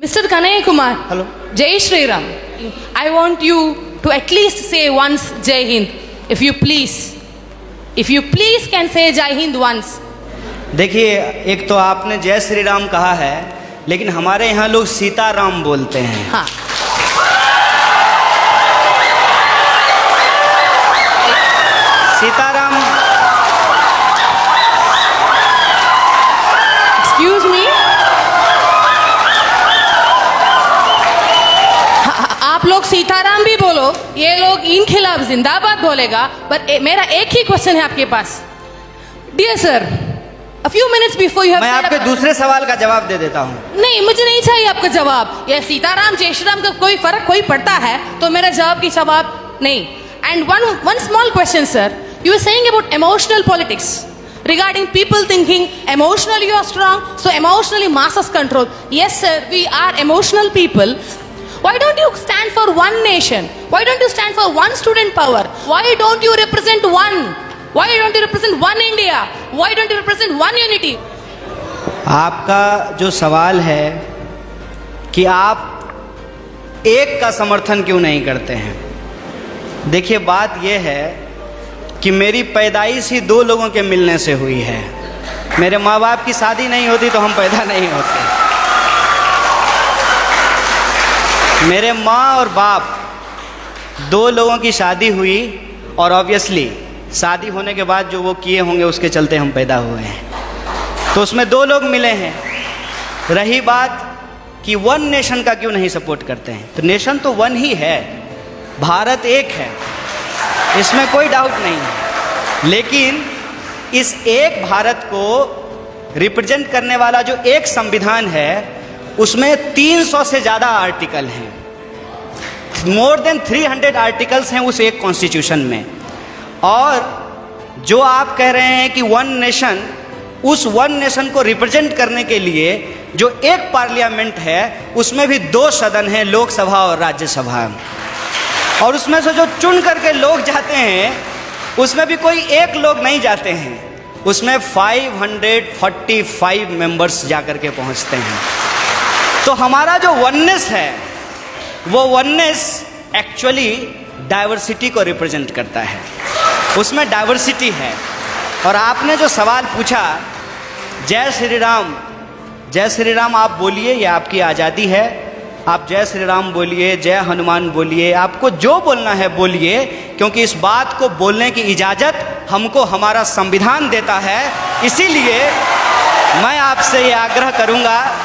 Mr. Kanaya Kumar. Hello. Jai Shri Ram. I want you to at least say once Jai Hind. If you please. If you please can say Jai Hind once. देखिए, एक तो आपने जय श्री राम कहा है, लेकिन हमारे यहाँ लोग सीताराम बोलते हैं। हाँ। सीताराम। Excuse me. आप लोग सीताराम भी बोलो, ये लोग इन खिलाफ जिंदाबाद बोलेगा, पर मेरा एक ही क्वेश्चन है आपके पास। Dear sir, a few minutes before you have मैं said आपके about- दूसरे सवाल का जवाब दे देता हूँ। नहीं, मुझे नहीं चाहिए आपका जवाब। ये सीताराम जय श्री राम का कोई फर्क कोई पड़ता है तो मेरा जवाब की जवाब नहीं। And one small question, sir. You were saying about emotional politics. Regarding people thinking emotionally you are strong, so emotionally masses control. Yes, sir, we are emotional people. Why don't you stand for one nation? Why don't you stand for one student power? Why don't you represent one? Why don't you represent one India? Why don't you represent one unity? आपका जो सवाल है कि आप एक का समर्थन क्यों नहीं करते हैं, देखिए बात यह है कि मेरी पैदाइश ही दो लोगों के मिलने से हुई है। मेरे माँ बाप की शादी नहीं होती तो हम पैदा नहीं होते। मेरे माँ और बाप दो लोगों की शादी हुई और ऑब्वियसली शादी होने के बाद जो वो किए होंगे उसके चलते हम पैदा हुए हैं। तो उसमें दो लोग मिले हैं। रही बात कि वन नेशन का क्यों नहीं सपोर्ट करते हैं, तो नेशन तो वन ही है, भारत एक है, इसमें कोई डाउट नहीं है। लेकिन इस एक भारत को रिप्रेजेंट करने वाला जो एक संविधान है उसमें 300 से ज़्यादा आर्टिकल हैं, मोर देन 300 आर्टिकल्स हैं उस एक कॉन्स्टिट्यूशन में। और जो आप कह रहे हैं कि वन नेशन, उस वन नेशन को रिप्रेजेंट करने के लिए जो एक पार्लियामेंट है उसमें भी दो सदन हैं, लोकसभा और राज्यसभा, और उसमें से जो चुन करके लोग जाते हैं उसमें भी कोई एक लोग नहीं जाते हैं, उसमें 545 मेंबर्स जाकर के पहुंचते हैं। तो हमारा जो वननेस है वो वननेस एक्चुअली डाइवर्सिटी को रिप्रेजेंट करता है, उसमें डाइवर्सिटी है। और आपने जो सवाल पूछा जय श्री राम, जय श्री राम आप बोलिए, ये आपकी आज़ादी है, आप जय श्री राम बोलिए, जय हनुमान बोलिए, आपको जो बोलना है बोलिए, क्योंकि इस बात को बोलने की इजाज़त हमको हमारा संविधान देता है। इसीलिए मैं आपसे ये आग्रह करूँगा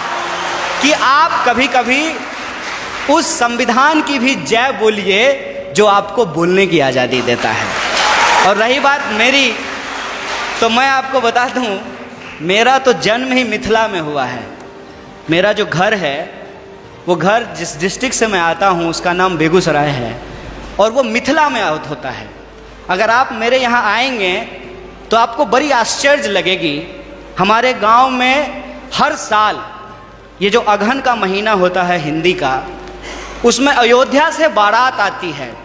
कि आप कभी कभी उस संविधान की भी जय बोलिए जो आपको बोलने की आज़ादी देता है। और रही बात मेरी, तो मैं आपको बता दूं, मेरा तो जन्म ही मिथिला में हुआ है। मेरा जो घर है वो घर जिस डिस्ट्रिक्ट से मैं आता हूँ उसका नाम बेगूसराय है और वो मिथिला में होता है। अगर आप मेरे यहाँ आएंगे तो आपको बड़ी आश्चर्य लगेगी। हमारे गांव में हर साल ये जो अगहन का महीना होता है हिंदी का, उसमें अयोध्या से बारात आती है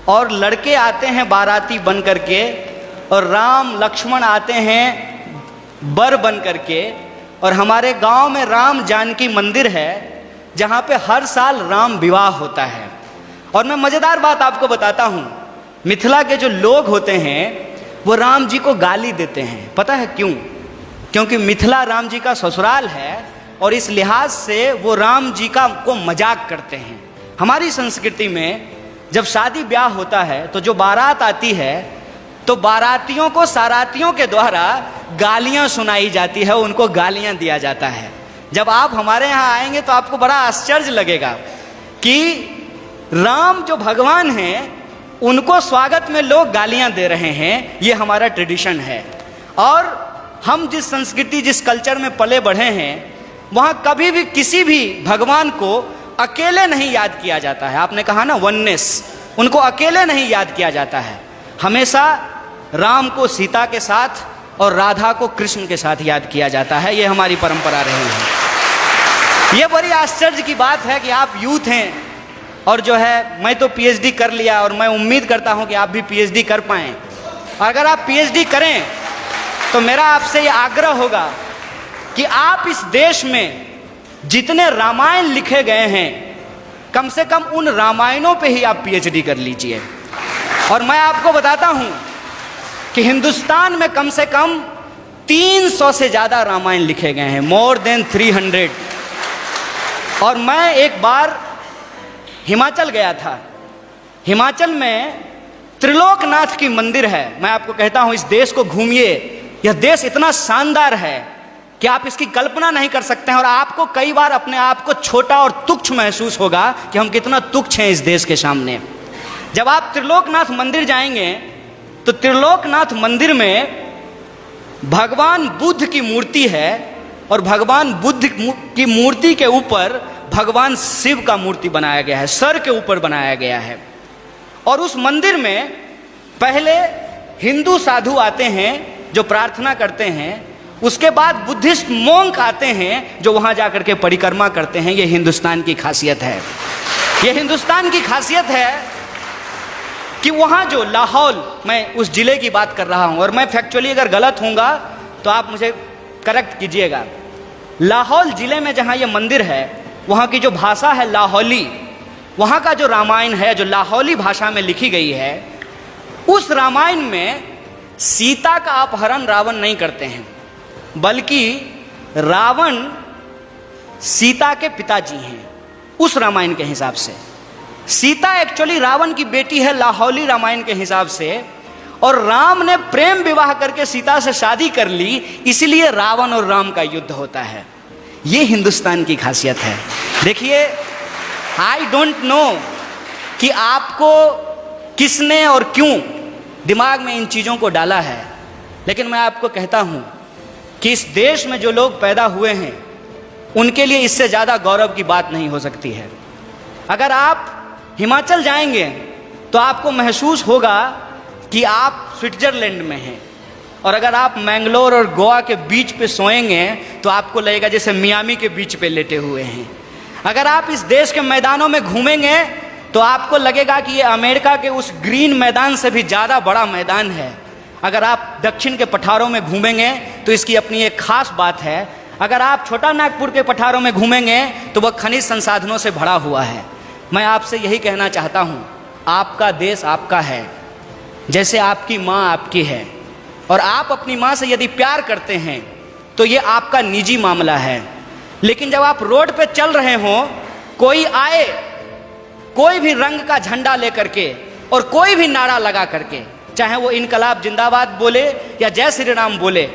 और लड़के आते हैं बाराती बन करके, और राम लक्ष्मण आते हैं बर बन करके। और हमारे गांव में राम जानकी मंदिर है जहाँ पे हर साल राम विवाह होता है। और मैं मज़ेदार बात आपको बताता हूँ, मिथिला के जो लोग होते हैं वो राम जी को गाली देते हैं। पता है क्यों? क्योंकि मिथिला राम जी का ससुराल है और इस लिहाज से वो राम जी को मजाक करते हैं। हमारी संस्कृति में जब शादी ब्याह होता है तो जो बारात आती है तो बारातियों को सारातियों के द्वारा गालियां सुनाई जाती है, उनको गालियां दिया जाता है। जब आप हमारे यहाँ आएंगे तो आपको बड़ा आश्चर्य लगेगा कि राम जो भगवान हैं उनको स्वागत में लोग गालियां दे रहे हैं। ये हमारा ट्रेडिशन है। और हम जिस संस्कृति जिस कल्चर में पले बढ़े हैं वहाँ कभी भी किसी भी भगवान को अकेले नहीं याद किया जाता है। आपने कहा ना वननेस, उनको अकेले नहीं याद किया जाता है। हमेशा राम को सीता के साथ और राधा को कृष्ण के साथ याद किया जाता है। ये हमारी परंपरा रही है। ये बड़ी आश्चर्य की बात है कि आप यूथ हैं और जो है मैं तो पीएचडी कर लिया और मैं उम्मीद करता हूं कि आप भी पीएचडी कर पाएं। अगर आप पीएचडी करें तो मेरा आपसे ये आग्रह होगा कि आप इस देश में जितने रामायण लिखे गए हैं, कम से कम उन रामायणों पे ही आप पीएचडी कर लीजिए। और मैं आपको बताता हूं कि हिंदुस्तान में कम से कम 300 से ज्यादा रामायण लिखे गए हैं, मोर देन 300। और मैं एक बार हिमाचल गया था। हिमाचल में त्रिलोकनाथ की मंदिर है। मैं आपको कहता हूं इस देश को घूमिए, यह देश इतना शानदार है कि आप इसकी कल्पना नहीं कर सकते हैं। और आपको कई बार अपने आप को छोटा और तुच्छ महसूस होगा कि हम कितना तुच्छ हैं इस देश के सामने। जब आप त्रिलोकनाथ मंदिर जाएंगे तो त्रिलोकनाथ मंदिर में भगवान बुद्ध की मूर्ति है और भगवान बुद्ध की मूर्ति के ऊपर भगवान शिव का मूर्ति बनाया गया है, सर के ऊपर बनाया गया है। और उस मंदिर में पहले हिंदू साधु आते हैं जो प्रार्थना करते हैं, उसके बाद बुद्धिस्ट मोंक आते हैं जो वहां जाकर के परिक्रमा करते हैं। यह हिंदुस्तान की खासियत है। यह हिंदुस्तान की खासियत है कि वहां जो लाहौल, मैं उस जिले की बात कर रहा हूं और मैं फैक्चुअली अगर गलत होऊंगा तो आप मुझे करेक्ट कीजिएगा। लाहौल जिले में जहां यह मंदिर है, वहां की जो भाषा है लाहौली, वहां का जो रामायण है जो लाहौली भाषा में लिखी गई है, उस रामायण में सीता का अपहरण रावण नहीं करते हैं, बल्कि रावण सीता के पिताजी हैं। उस रामायण के हिसाब से सीता एक्चुअली रावण की बेटी है लाहौली रामायण के हिसाब से, और राम ने प्रेम विवाह करके सीता से शादी कर ली, इसलिए रावण और राम का युद्ध होता है। यह हिंदुस्तान की खासियत है। देखिए, आई डोंट नो कि आपको किसने और क्यों दिमाग में इन चीज़ों को डाला है, लेकिन मैं आपको कहता हूं कि इस देश में जो लोग पैदा हुए हैं उनके लिए इससे ज़्यादा गौरव की बात नहीं हो सकती है। अगर आप हिमाचल जाएंगे तो आपको महसूस होगा कि आप स्विट्जरलैंड में हैं, और अगर आप मैंगलोर और गोवा के बीच पे सोएंगे तो आपको लगेगा जैसे मियामी के बीच पे लेटे हुए हैं। अगर आप इस देश के मैदानों में घूमेंगे तो आपको लगेगा कि ये अमेरिका के उस ग्रीन मैदान से भी ज़्यादा बड़ा मैदान है। अगर आप दक्षिण के पठारों में घूमेंगे तो इसकी अपनी एक खास बात है। अगर आप छोटा नागपुर के पठारों में घूमेंगे तो वह खनिज संसाधनों से भरा हुआ है। मैं आपसे यही कहना चाहता हूँ, आपका देश आपका है, जैसे आपकी माँ आपकी है, और आप अपनी माँ से यदि प्यार करते हैं तो ये आपका निजी मामला है। लेकिन जब आप रोड पे चल रहे हों, कोई आए कोई भी रंग का झंडा लेकर के और कोई भी नारा लगा करके, चाहे वो इनकलाब जिंदाबाद बोले या जय श्री राम बोले,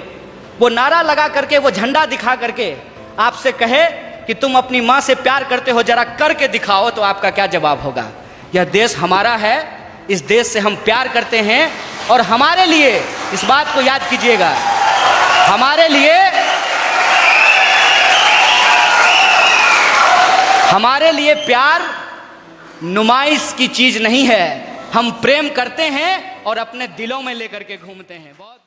वो नारा लगा करके, वो झंडा दिखा करके आपसे कहे कि तुम अपनी माँ से प्यार करते हो, जरा करके दिखाओ, तो आपका क्या जवाब होगा? यह देश हमारा है, इस देश से हम प्यार करते हैं, और हमारे लिए इस बात को याद कीजिएगा, हमारे लिए प्यार नुमाइश की चीज नहीं है। हम प्रेम करते हैं और अपने दिलों में लेकर के घूमते हैं। बहुत